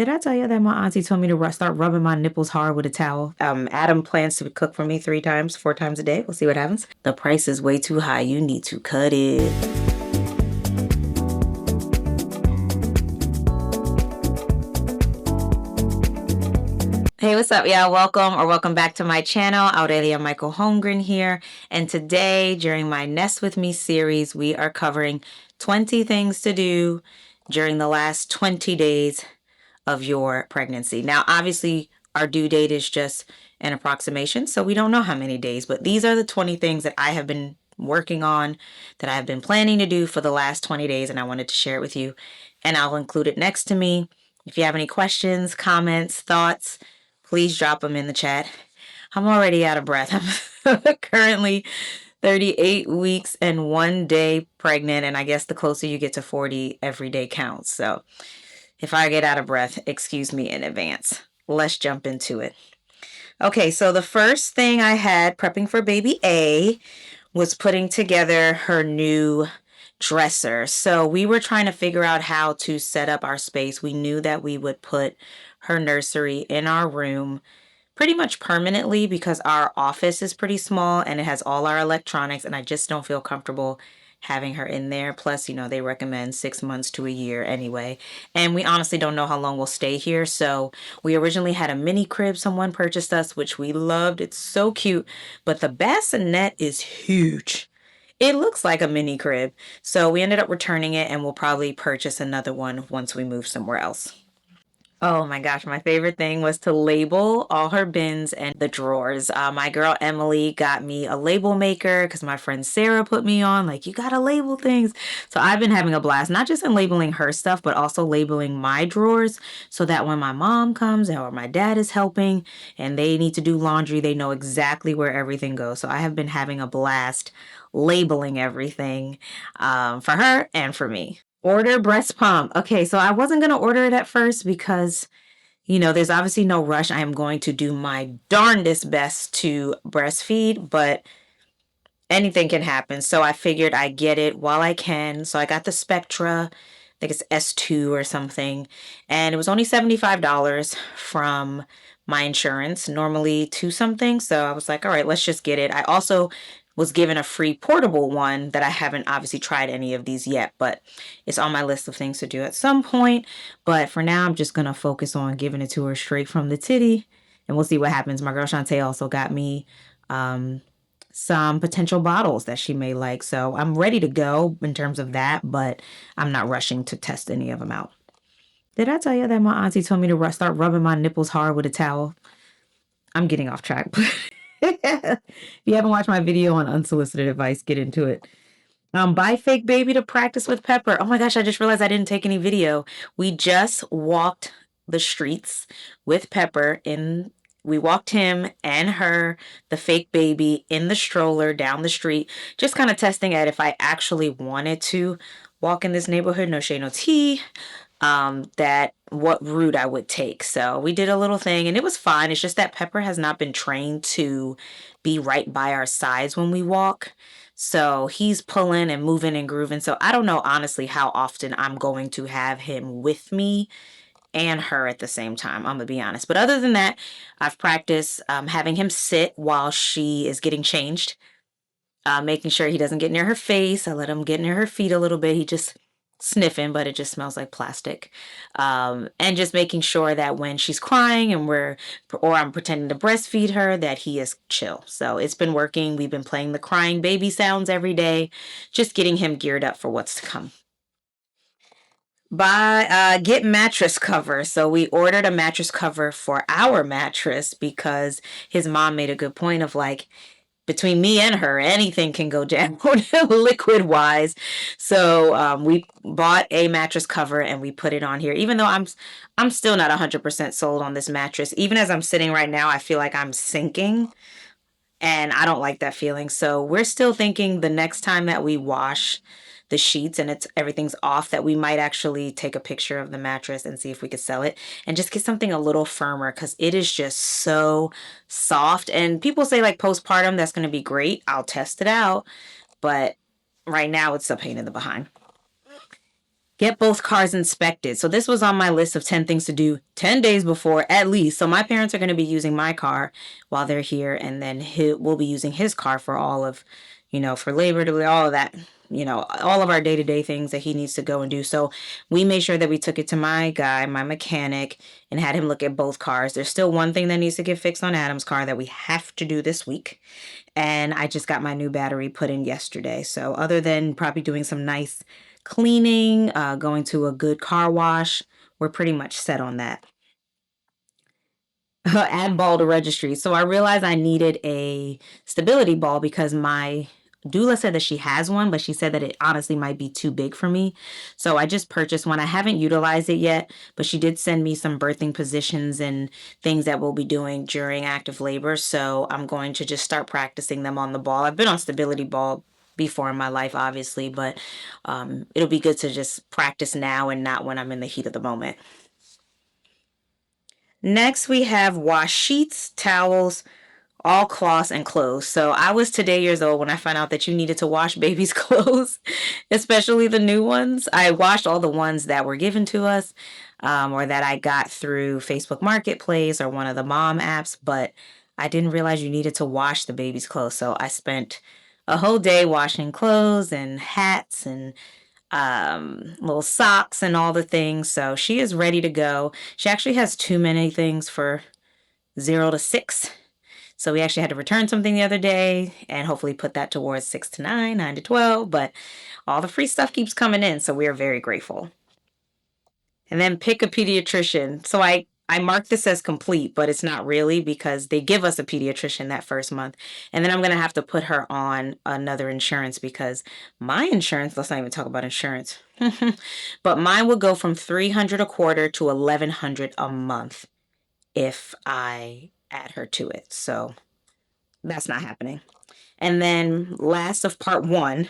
Did I tell you that my auntie told me to start rubbing my nipples hard with a towel? Adam plans to cook for me 3 times, 4 times a day. We'll see what happens. The price is way too high. You need to cut it. Hey, what's up, y'all? Welcome back to my channel. Aurelia Michael Holmgren here. And today, during my Nest With Me series, we are covering 20 things to do during the last 20 days of your pregnancy. Now, obviously, our due date is just an approximation, so we don't know how many days, but these are the 20 things that I have been working on, that I have been planning to do for the last 20 days, and I wanted to share it with you, and I'll include it next to me. If you have any questions, comments, thoughts, please drop them in the chat. I'm already out of breath. I'm currently 38 weeks and 1 day pregnant, and I guess the closer you get to 40, every day counts. So if I get out of breath, excuse me in advance. Let's jump into it. Okay, so the first thing I had prepping for baby A was putting together her new dresser. So we were trying to figure out how to set up our space. We knew that we would put her nursery in our room pretty much permanently because our office is pretty small and it has all our electronics, and I just don't feel comfortable having her in there. Plus, they recommend 6 months to a year anyway. And we honestly don't know how long we'll stay here. So we originally had a mini crib someone purchased us, which we loved. It's so cute, but the bassinet is huge. It looks like a mini crib. So we ended up returning it, and we'll probably purchase another one once we move somewhere else. Oh my gosh, my favorite thing was to label all her bins and the drawers. My girl Emily got me a label maker because my friend Sarah put me on, like, you gotta label things. So I've been having a blast, not just in labeling her stuff, but also labeling my drawers so that when my mom comes or my dad is helping and they need to do laundry, they know exactly where everything goes. So I have been having a blast labeling everything for her and for me. Order breast pump. Okay, so I wasn't going to order it at first because, there's obviously no rush. I am going to do my darndest best to breastfeed, but anything can happen. So I figured I'd get it while I can. So I got the Spectra, I think it's S2 or something, and it was only $75 from my insurance, normally two something. So I was like, all right, let's just get it. I also was given a free portable one that I haven't obviously tried any of these yet, but it's on my list of things to do at some point. But for now, I'm just going to focus on giving it to her straight from the titty, and we'll see what happens. My girl Shantae also got me some potential bottles that she may like. So I'm ready to go in terms of that, but I'm not rushing to test any of them out. Did I tell you that my auntie told me to start rubbing my nipples hard with a towel? I'm getting off track. If you haven't watched my video on unsolicited advice, get into it. Buy fake baby to practice with Pepper. Oh my gosh, I just realized I didn't take any video. We just walked the streets with Pepper in. We walked him and her, the fake baby, in the stroller down the street, just kind of testing it if I actually wanted to walk in this neighborhood, no shade, no tea, that what route I would take. So we did a little thing and it was fine. It's just that Pepper has not been trained to be right by our sides when we walk. So he's pulling and moving and grooving. So I don't know, honestly, how often I'm going to have him with me and her at the same time. I'm going to be honest. But other than that, I've practiced having him sit while she is getting changed, making sure he doesn't get near her face. I let him get near her feet a little bit. He just sniffing, but it just smells like plastic. And just making sure that when she's crying or I'm pretending to breastfeed her, that he is chill. So it's been working. We've been playing the crying baby sounds every day, just getting him geared up for what's to come. Get mattress cover. So we ordered a mattress cover for our mattress because his mom made a good point of like, between me and her, anything can go down liquid wise. So we bought a mattress cover and we put it on here. Even though I'm still not 100% sold on this mattress. Even as I'm sitting right now, I feel like I'm sinking. And I don't like that feeling. So we're still thinking the next time that we wash the sheets and everything's off, that we might actually take a picture of the mattress and see if we could sell it and just get something a little firmer, because it is just so soft. And people say like postpartum, that's going to be great. I'll test it out. But right now it's a pain in the behind. get both cars inspected. So this was on my list of 10 things to do 10 days before at least. So my parents are going to be using my car while they're here, and then we'll be using his car for all of, for Labor Day, all of that, all of our day-to-day things that he needs to go and do. So we made sure that we took it to my guy, my mechanic, and had him look at both cars. There's still one thing that needs to get fixed on Adam's car that we have to do this week. And I just got my new battery put in yesterday. So other than probably doing some nice cleaning, going to a good car wash, we're pretty much set on that. Add ball to registry. So I realized I needed a stability ball because my doula said that she has one, but she said that it honestly might be too big for me. So I just purchased one. I haven't utilized it yet, but she did send me some birthing positions and things that we'll be doing during active labor. So I'm going to just start practicing them on the ball. I've been on stability ball before in my life, obviously, but it'll be good to just practice now and not when I'm in the heat of the moment. Next, we have wash sheets, towels, all cloths, and clothes. So I was today years old when I found out that you needed to wash baby's clothes, especially the new ones. I washed all the ones that were given to us or that I got through Facebook Marketplace or one of the mom apps, but I didn't realize you needed to wash the baby's clothes. So I spent a whole day washing clothes and hats and little socks and all the things. So she is ready to go. She actually has too many things for 0 to 6. So we actually had to return something the other day and hopefully put that towards 6 to 9, 9 to 12. But all the free stuff keeps coming in. So we are very grateful. And then pick a pediatrician. So I marked this as complete, but it's not really because they give us a pediatrician that first month. And then I'm going to have to put her on another insurance because my insurance, let's not even talk about insurance, but mine would go from $300 a quarter to $1,100 a month if I add her to it. So that's not happening. And then last of part one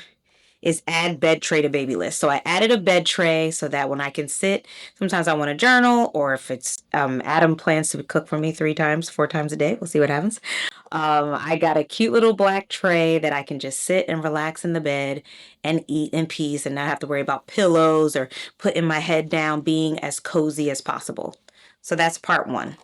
is add bed tray to baby list. So I added a bed tray so that when I can sit, sometimes I want to journal, or if it's Adam plans to cook for me 3 times, 4 times a day. We'll see what happens. I got a cute little black tray that I can just sit and relax in the bed and eat in peace and not have to worry about pillows or putting my head down, being as cozy as possible. So that's part one.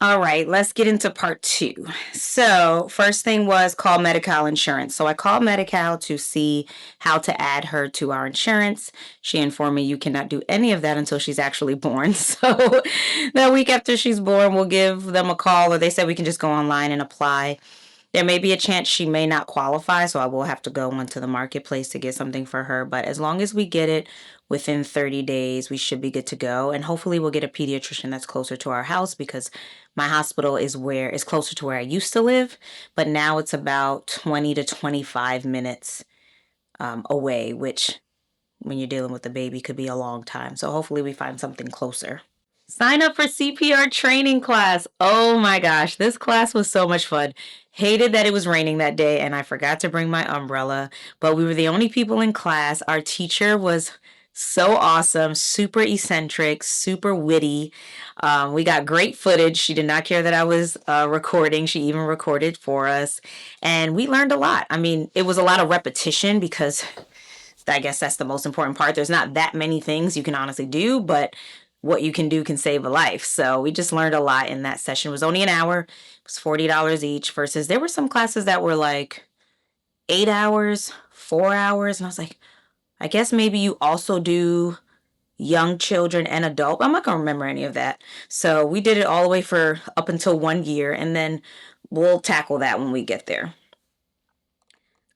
All right, let's get into part two. So, first thing was call Medi-Cal Insurance. So, I called Medi-Cal to see how to add her to our insurance. She informed me you cannot do any of that until she's actually born. So, that week after she's born, we'll give them a call, or they said we can just go online and apply. There may be a chance she may not qualify, so I will have to go into the marketplace to get something for her. But as long as we get it within 30 days, we should be good to go. And hopefully we'll get a pediatrician that's closer to our house because my hospital is closer to where I used to live, but now it's about 20 to 25 minutes away, which when you're dealing with a baby could be a long time. So hopefully we find something closer. Sign up for CPR training class. Oh my gosh, this class was so much fun. Hated that it was raining that day and I forgot to bring my umbrella, but we were the only people in class. Our teacher was so awesome, super eccentric, super witty. We got great footage. She did not care that I was recording. She even recorded for us. And we learned a lot. I mean, it was a lot of repetition because I guess that's the most important part. There's not that many things you can honestly do, but what you can do can save a life. So we just learned a lot in that session. It was only an hour. It was $40 each versus there were some classes that were like 8 hours, 4 hours. And I was like, I guess maybe you also do young children and adult. I'm not going to remember any of that. So we did it all the way for up until 1 year. And then we'll tackle that when we get there.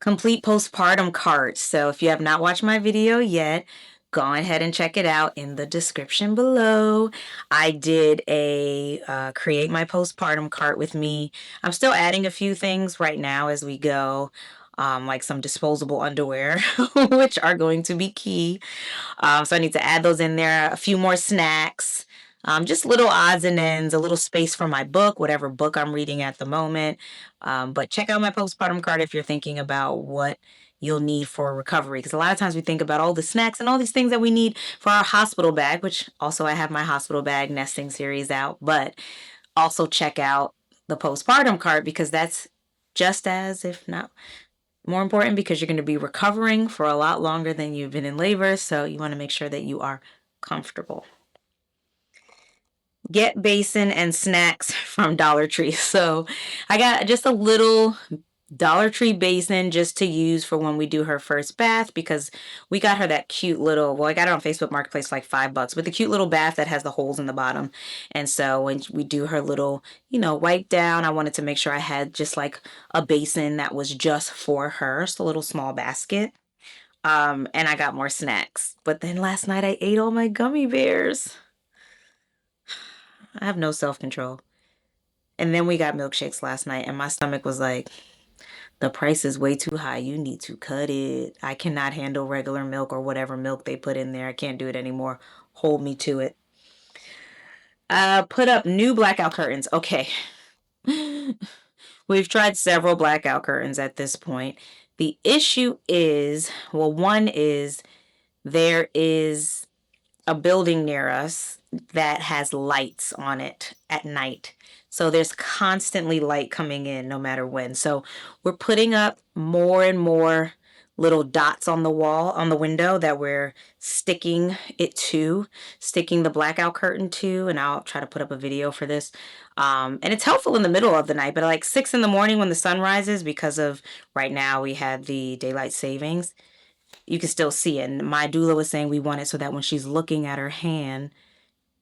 Complete postpartum cart. So if you have not watched my video yet, go ahead and check it out in the description below. I did a create my postpartum cart with me. I'm still adding a few things right now as we go, like some disposable underwear, which are going to be key. So I need to add those in there. A few more snacks. Just little odds and ends, a little space for my book, whatever book I'm reading at the moment. But check out my postpartum card if you're thinking about what you'll need for recovery. Because a lot of times we think about all the snacks and all these things that we need for our hospital bag, which also I have my hospital bag nesting series out. But also check out the postpartum card because that's just as, if not more important because you're going to be recovering for a lot longer than you've been in labor. So you want to make sure that you are comfortable. Get basin and snacks from Dollar Tree. So I got just a little Dollar Tree basin just to use for when we do her first bath, because we got her that cute little, well, I got it on Facebook Marketplace for like $5, but the cute little bath that has the holes in the bottom. And so when we do her little, wipe down, I wanted to make sure I had just like a basin that was just for her, just a little small basket. And I got more snacks. But then last night I ate all my gummy bears. I have no self-control. And then we got milkshakes last night, and my stomach was like, the price is way too high. You need to cut it. I cannot handle regular milk or whatever milk they put in there. I can't do it anymore. Hold me to it. Put up new blackout curtains. Okay. We've tried several blackout curtains at this point. The issue is, well, one is there is a building near us that has lights on it at night. So there's constantly light coming in no matter when. So we're putting up more and more little dots on the wall, on the window, that we're sticking the blackout curtain to. And I'll try to put up a video for this. And it's helpful in the middle of the night, but like 6 in the morning when the sun rises, because of right now we had the daylight savings, you can still see it. And my doula was saying we want it so that when she's looking at her hand,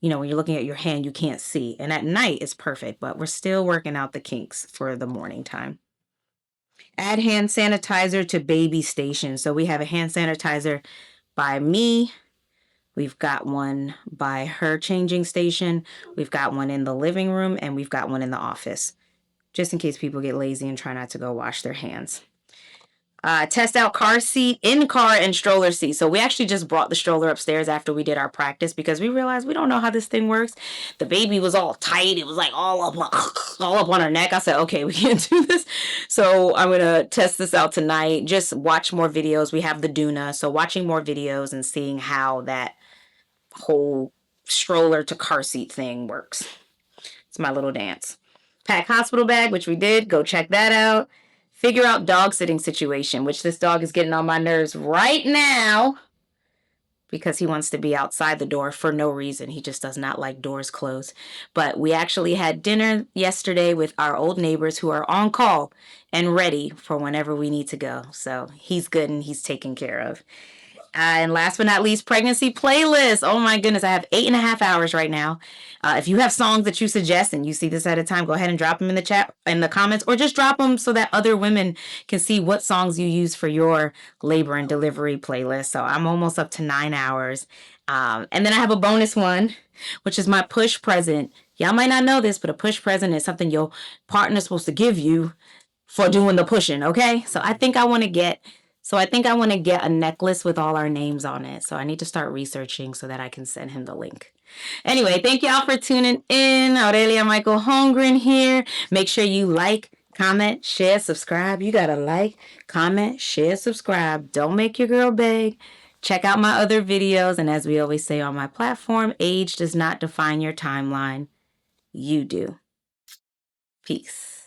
when you're looking at your hand, you can't see. And at night it's perfect, but we're still working out the kinks for the morning time. Add hand sanitizer to baby station. So we have a hand sanitizer by me. We've got one by her changing station. We've got one in the living room, and we've got one in the office, just in case people get lazy and try not to go wash their hands. Test out car seat, in-car, and stroller seat. So we actually just brought the stroller upstairs after we did our practice because we realized we don't know how this thing works. The baby was all tight. It was like all up on her neck. I said, okay, we can't do this. So I'm going to test this out tonight. Just watch more videos. We have the Duna. So watching more videos and seeing how that whole stroller to car seat thing works. It's my little dance. Pack hospital bag, which we did. Go check that out. Figure out dog sitting situation, which this dog is getting on my nerves right now because he wants to be outside the door for no reason. He just does not like doors closed. But we actually had dinner yesterday with our old neighbors who are on call and ready for whenever we need to go. So he's good and he's taken care of. And last but not least, pregnancy playlist. Oh my goodness, I have 8.5 hours right now. If you have songs that you suggest and you see this at a time, go ahead and drop them in the chat, in the comments, or just drop them so that other women can see what songs you use for your labor and delivery playlist. So I'm almost up to 9 hours. And then I have a bonus one, which is my push present. Y'all might not know this, but a push present is something your partner's supposed to give you for doing the pushing, okay? So I think I want to get a necklace with all our names on it. So I need to start researching so that I can send him the link. Anyway, thank y'all for tuning in. Aurelia Michael Holmgren here. Make sure you like, comment, share, subscribe. You got to like, comment, share, subscribe. Don't make your girl beg. Check out my other videos. And as we always say on my platform, age does not define your timeline. You do. Peace.